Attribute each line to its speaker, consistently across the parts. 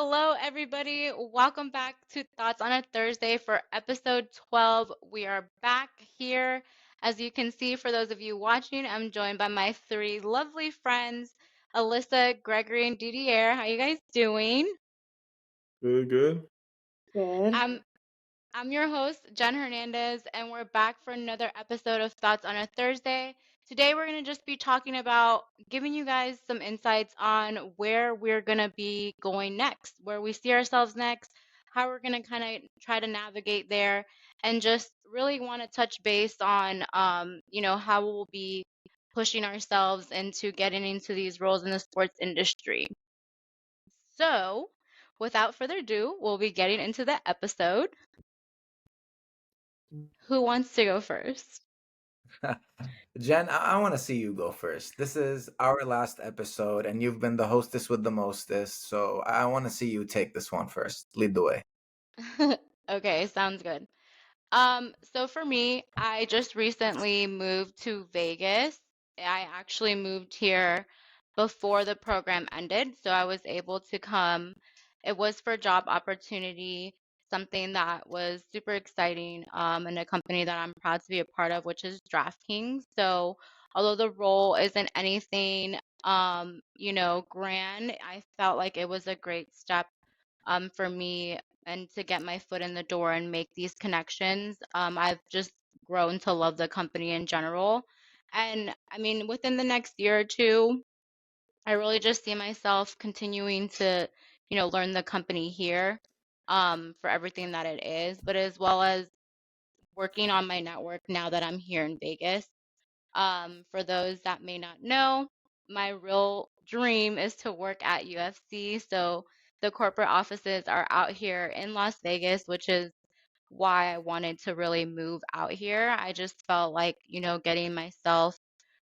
Speaker 1: Hello, everybody. Welcome back to Thoughts on a Thursday for episode 12. We are back here. As you can see, for those of you watching, I'm joined by my three lovely friends, Alyssa, Gregory, and Didier. How you guys doing?
Speaker 2: Good.
Speaker 3: Good.
Speaker 1: I'm I'm your host, Jenn Hernandez, and we're back for another episode of Thoughts on a Thursday. Today, we're going to just be talking about giving you guys some insights on where we're going to be going next, where we see ourselves next, how we're going to kind of try to navigate there, and just really want to touch base on, how we'll be pushing ourselves into getting into these roles in the sports industry. So, without further ado, we'll be getting into the episode. Who wants to go first?
Speaker 2: Jen, I want to see you go first. This is our last episode, and you've been the hostess with the mostest, so I want to see you take this one first. Lead the way.
Speaker 1: Okay, sounds good. So for me, I just recently moved to Vegas. I actually moved here before the program ended, so I was able to come. It was for job opportunity, something that was super exciting, and a company that I'm proud to be a part of, which is DraftKings. So although the role isn't anything, grand, I felt like it was a great step for me and to get my foot in the door and make these connections. I've just grown to love the company in general. And I mean, within the next year or two, I really just see myself continuing to, learn the company here for everything that it is, but as well as working on my network now that I'm here in Vegas. For those that may not know, my real dream is to work at UFC. So the corporate offices are out here in Las Vegas, which is why I wanted to really move out here. I just felt like, getting myself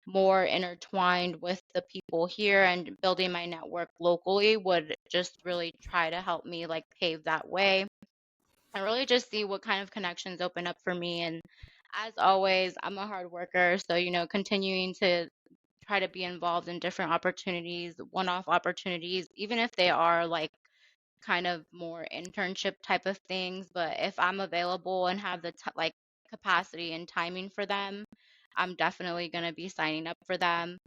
Speaker 1: more intertwined with the people here and building my network locally would just really try to help me like pave that way and really just see what kind of connections open up for me. And as always, I'm a hard worker. So, continuing to try to be involved in different opportunities, one off opportunities, even if they are like kind of more internship type of things. But if I'm available and have the like capacity and timing for them, I'm definitely going to be signing up for them.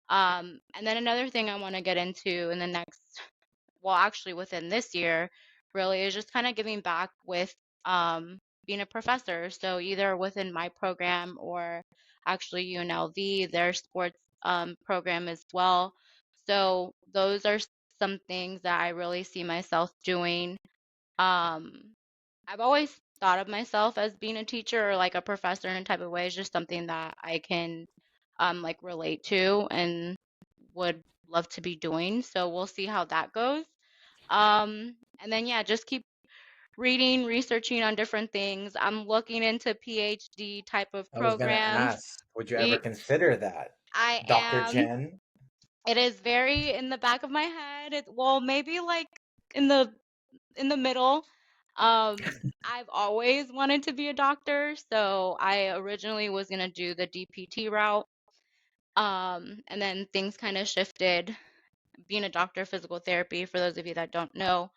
Speaker 1: And then another thing I want to get into in the next, well, actually within this year, really is just kind of giving back with being a professor. So either within my program or actually UNLV, their sports program as well. So those are some things that I really see myself doing. Um, I've always thought of myself as being a teacher or like a professor in a type of way. It's just something that I can like relate to and would love to be doing. So we'll see how that goes. And then yeah, just keep reading, researching on different things. I'm looking into PhD type of
Speaker 2: I was gonna
Speaker 1: programs.
Speaker 2: ask, would you ever
Speaker 1: Y-
Speaker 2: consider that,
Speaker 1: I
Speaker 2: Dr.
Speaker 1: am.
Speaker 2: Jen?
Speaker 1: It is very in the back of my head. Well, maybe like in the middle. I've always wanted to be a doctor, so I originally was gonna do the DPT route. And then things kind of shifted. Being a doctor of physical therapy, for those of you that don't know.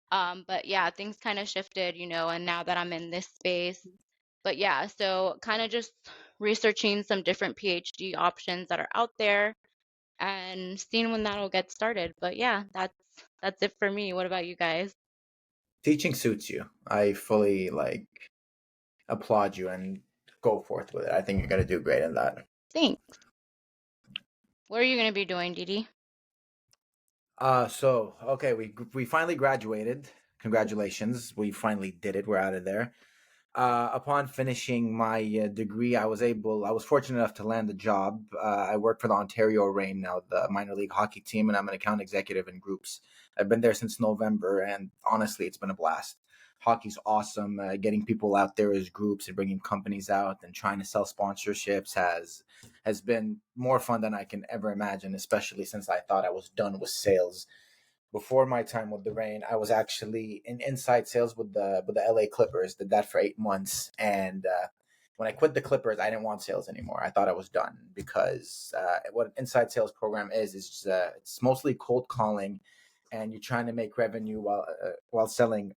Speaker 1: But yeah, things kind of shifted, and now that I'm in this space. But yeah, so kind of just researching some different PhD options that are out there and seeing when that'll get started. But yeah, that's it for me. What about you guys?
Speaker 2: Teaching suits you. I fully applaud you and go forth with it. I think you're gonna do great in that.
Speaker 1: Thanks. What are you going to be doing, Didi?
Speaker 2: Okay, we finally graduated. Congratulations, we finally did it. We're out of there. Upon finishing my degree, I was fortunate enough to land a job. I work for the Ontario Reign now, the minor league hockey team, and I'm an account executive in groups. I've been there since November, and honestly, it's been a blast. Hockey's awesome. Getting people out there as groups and bringing companies out and trying to sell sponsorships has been more fun than I can ever imagine, especially since I thought I was done with sales before my time with the Rain. I was actually in inside sales with the LA Clippers. Did that for 8 months, and when I quit the Clippers, I didn't want sales anymore. I thought I was done because what an inside sales program is it's mostly cold calling and you're trying to make revenue while selling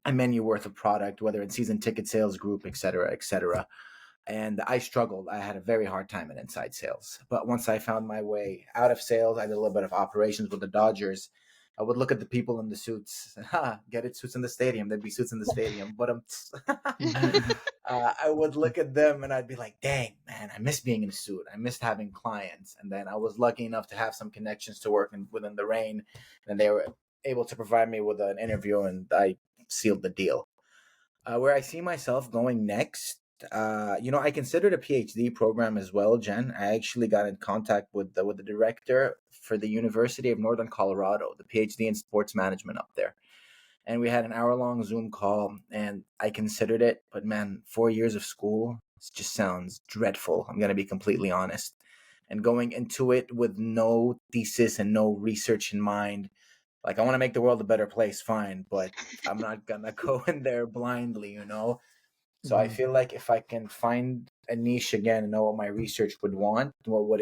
Speaker 2: a menu worth of product, whether it's season ticket sales group, et cetera, et cetera. And I struggled. I had a very hard time in inside sales. But once I found my way out of sales, I did a little bit of operations with the Dodgers. I would look at the people in the suits. Get it? Suits in the stadium. There'd be suits in the stadium. But I would look at them and I'd be like, dang, man, I miss being in a suit. I missed having clients. And then I was lucky enough to have some connections to work within the rain. And they were able to provide me with an interview, and I sealed the deal. Where I see myself going next, I considered a PhD program as well, Jen. I actually got in contact with the director for the University of Northern Colorado, the PhD in sports management up there. And we had an hour-long Zoom call, and I considered it. But man, 4 years of school just sounds dreadful. I'm going to be completely honest. And going into it with no thesis and no research in mind, like I want to make the world a better place, fine, but I'm not going to go in there blindly. So I feel like if I can find a niche again and know what my research would want, what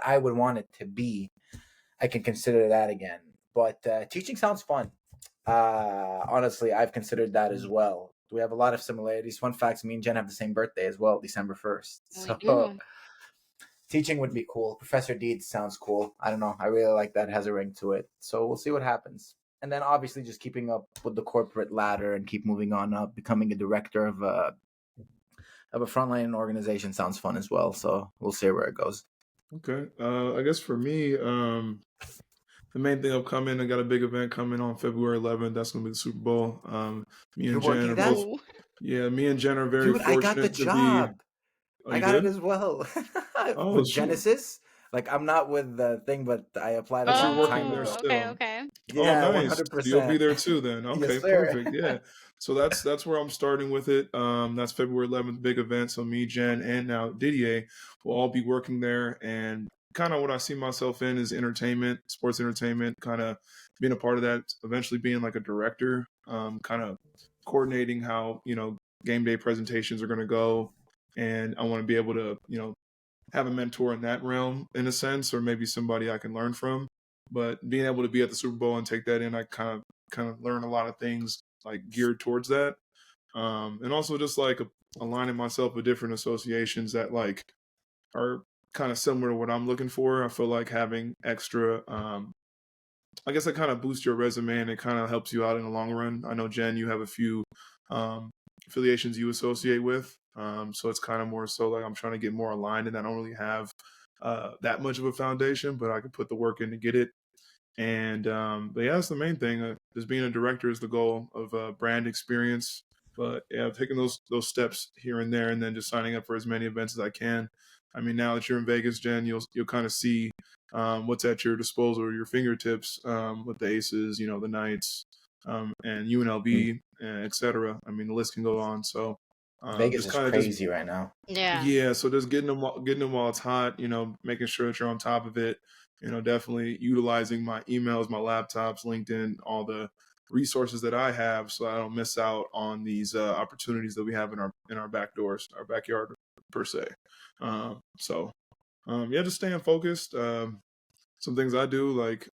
Speaker 2: I would want it to be, I can consider that again. But teaching sounds fun. Honestly, I've considered that as well. We have a lot of similarities. Fun facts: me and Jen have the same birthday as well, December 1st.
Speaker 1: We
Speaker 2: So
Speaker 1: do.
Speaker 2: teaching would be cool. Professor Deeds sounds cool. I don't know. I really like that. It has a ring to it. So we'll see what happens. And then obviously just keeping up with the corporate ladder and keep moving on up, becoming a director of a frontline organization sounds fun as well. So we'll see where it goes.
Speaker 3: Okay. I guess for me, the main thing upcoming, I got a big event coming on February 11th. That's going to be the Super Bowl. Me
Speaker 2: You're
Speaker 3: and Jen
Speaker 2: working
Speaker 3: are
Speaker 2: that?
Speaker 3: both, yeah, me and Jen are very
Speaker 2: Dude, I got the
Speaker 3: fortunate to be.
Speaker 2: job.
Speaker 3: Oh,
Speaker 2: I
Speaker 3: you
Speaker 2: got it
Speaker 3: did?
Speaker 2: as well.
Speaker 3: Oh,
Speaker 2: With
Speaker 3: shoot.
Speaker 2: Genesis. Like I'm not with the thing, but I applied a
Speaker 3: But you're
Speaker 2: long
Speaker 3: working
Speaker 2: time
Speaker 3: there
Speaker 1: Oh,
Speaker 2: ago.
Speaker 1: okay,
Speaker 3: still.
Speaker 1: okay.
Speaker 3: Oh,
Speaker 2: Yeah,
Speaker 3: nice. So you'll be
Speaker 2: 100%.
Speaker 3: there too then.
Speaker 2: Yes,
Speaker 3: Okay,
Speaker 2: sir.
Speaker 3: perfect. Yeah. So that's where I'm starting with it. That's February 11th, big event. So me, Jen, and now Didier will all be working there. And kind of what I see myself in is entertainment, sports entertainment, kind of being a part of that, eventually being like a director, kind of coordinating how, game day presentations are going to go. And I want to be able to, have a mentor in that realm in a sense, or maybe somebody I can learn from. But being able to be at the Super Bowl and take that in, I kind of learn a lot of things like geared towards that, and also just like aligning myself with different associations that like are kind of similar to what I'm looking for. I feel like having extra, I guess, that kind of boosts your resume and it kind of helps you out in the long run. I know, Jen, you have a few um, affiliations you associate with. So it's kind of more so like I'm trying to get more aligned, and I don't really have that much of a foundation, but I can put the work in to get it. And but yeah, that's the main thing. Just being a director is the goal of brand experience. But yeah, taking those steps here and there, and then just signing up for as many events as I can. I mean, now that you're in Vegas, Jen, you'll kind of see what's at your disposal or your fingertips with the Aces, the Knights, and UNLV, et cetera. I mean, the list can go on. So
Speaker 2: Vegas
Speaker 3: just
Speaker 2: is
Speaker 3: kind of just
Speaker 2: crazy right now.
Speaker 1: Yeah.
Speaker 3: yeah, so just getting them while it's hot, making sure that you're on top of it, definitely utilizing my emails, my laptops, LinkedIn, all the resources that I have so I don't miss out on these opportunities that we have in our back doors, our backyard per se. Yeah, just staying focused. Some things I do, like,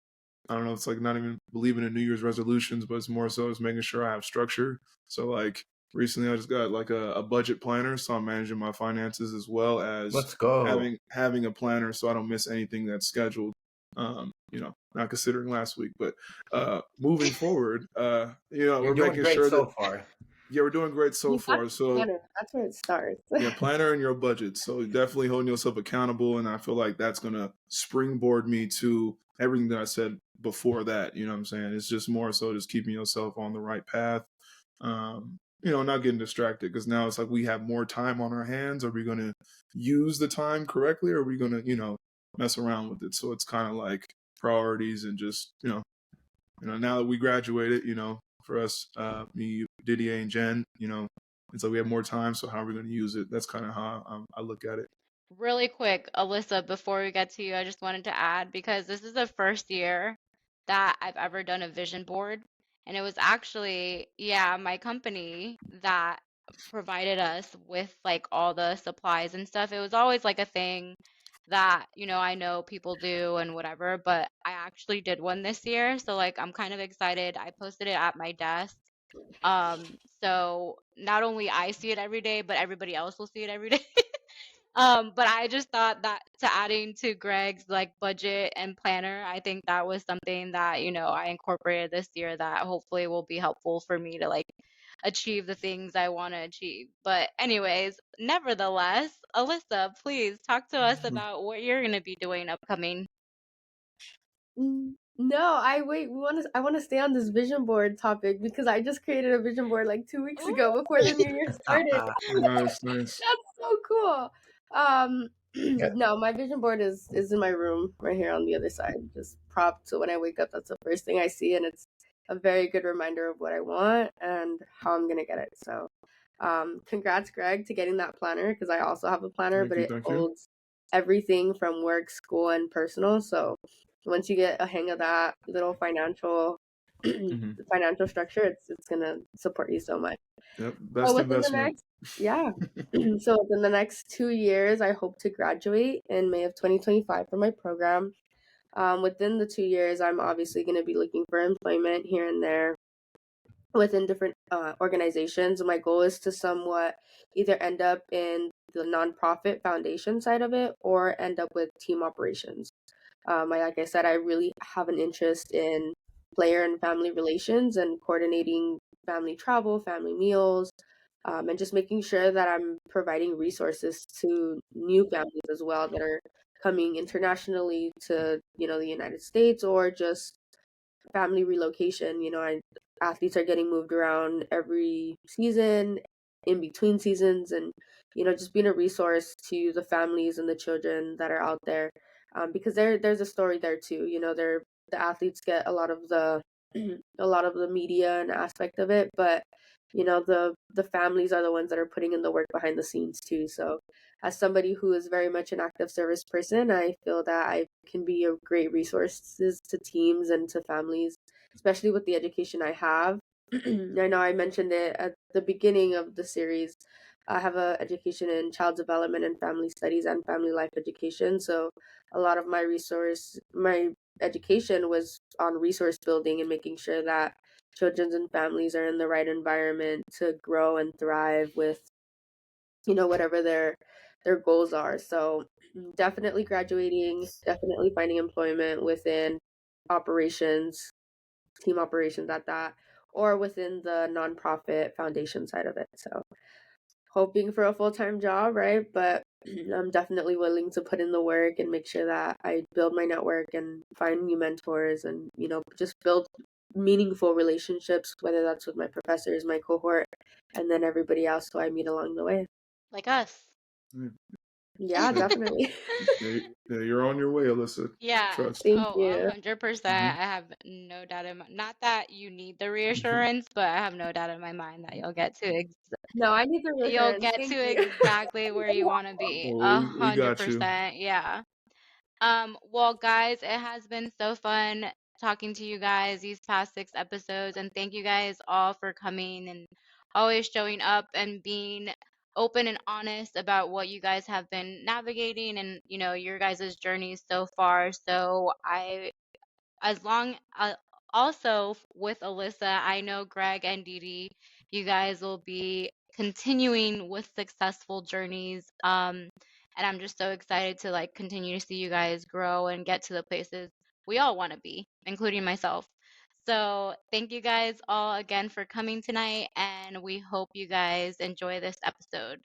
Speaker 3: I don't know, it's like not even believing in New Year's resolutions, but it's more so just making sure I have structure. So like recently I just got like a budget planner, so I'm managing my finances as well as
Speaker 2: Let's go.
Speaker 3: having a planner so I don't miss anything that's scheduled. Not considering last week, but moving forward,
Speaker 2: You're
Speaker 3: we're
Speaker 2: doing
Speaker 3: making
Speaker 2: great
Speaker 3: sure that
Speaker 2: so far.
Speaker 3: yeah, we're doing great so
Speaker 4: You got
Speaker 3: far. So
Speaker 4: better. That's where it starts.
Speaker 3: yeah, planner and your budget. So definitely holding yourself accountable, and I feel like that's gonna springboard me to everything that I said before that. You know what I'm saying? It's just more so just keeping yourself on the right path. Not getting distracted because now it's like we have more time on our hands. Are we gonna use the time correctly, or are we gonna, mess around with it? So it's kind of like priorities and just, now that we graduated, for us, me, Didier, and Jen, it's like we have more time. So how are we going to use it? That's kind of how I look at it.
Speaker 1: Really quick, Alyssa, before we get to you, I just wanted to add because this is the first year that I've ever done a vision board. And it was actually, yeah, my company that provided us with like all the supplies and stuff. It was always like a thing that, I know people do and whatever, but I actually did one this year. So like I'm kind of excited. I posted it at my desk. So not only I see it every day, but everybody else will see it every day. But I just thought that to adding to Greg's like budget and planner, I think that was something that, I incorporated this year that hopefully will be helpful for me to like achieve the things I want to achieve. But anyways, nevertheless, Alyssa, please talk to us about what you're going to be doing upcoming.
Speaker 4: No, I want to stay on this vision board topic because I just created a vision board like 2 weeks ago before the new year started.
Speaker 3: Nice.
Speaker 4: That's so cool. No, my vision board is in my room right here on the other side, just propped. So when I wake up, that's the first thing I see, and it's a very good reminder of what I want and how I'm gonna get it. So, congrats, Greg, to getting that planner because I also have a planner, but it
Speaker 3: Thank you.
Speaker 4: holds everything from work, school, and personal. So once you get a hang of that little financial financial structure, it's gonna support you so much.
Speaker 3: Yep, best
Speaker 4: So within the
Speaker 3: investment.
Speaker 4: so within the next 2 years, I hope to graduate in May of 2025 from my program. Within the 2 years, I'm obviously going to be looking for employment here and there within different organizations. My goal is to somewhat either end up in the nonprofit foundation side of it or end up with team operations. Like I said, I really have an interest in player and family relations and coordinating family travel, family meals, and just making sure that I'm providing resources to new families as well that are coming internationally to, the United States or just family relocation. Athletes are getting moved around every season, in between seasons, and just being a resource to the families and the children that are out there, because there's a story there too. The athletes get a lot of the a lot of the media and aspect of it, but the families are the ones that are putting in the work behind the scenes too. So as somebody who is very much an active service person, I feel that I can be a great resources to teams and to families, especially with the education I have. I know I mentioned it at the beginning of the series. I have a education in child development and family studies and family life education. So a lot of my education was on resource building and making sure that children and families are in the right environment to grow and thrive with, whatever their goals are. So definitely graduating, definitely finding employment within operations, team operations at that, or within the nonprofit foundation side of it. So hoping for a full-time job, right? But I'm definitely willing to put in the work and make sure that I build my network and find new mentors and, just build meaningful relationships, whether that's with my professors, my cohort, and then everybody else who I meet along the way.
Speaker 1: Like us.
Speaker 4: Yeah, definitely.
Speaker 3: Yeah, you're on your way, Alyssa.
Speaker 1: Yeah.
Speaker 3: Trust.
Speaker 4: Thank
Speaker 1: Oh,
Speaker 4: you.
Speaker 1: 100%. I have no doubt in my, not that you need the reassurance, but I have no doubt in my mind that you'll get to
Speaker 4: No, I need the
Speaker 1: you'll
Speaker 4: reassurance.
Speaker 1: get
Speaker 4: Thank
Speaker 1: to
Speaker 4: you.
Speaker 1: exactly where you want to be.
Speaker 3: Well, we got you.
Speaker 1: 100%. Yeah. Well, guys, it has been so fun talking to you guys these past 6 episodes, and thank you guys all for coming and always showing up and being open and honest about what you guys have been navigating and your guys' journeys so far. So as long also with Alyssa, I know Greg and Didi, you guys will be continuing with successful journeys. And I'm just so excited to like continue to see you guys grow and get to the places we all want to be, including myself. So thank you guys all again for coming tonight, and we hope you guys enjoy this episode.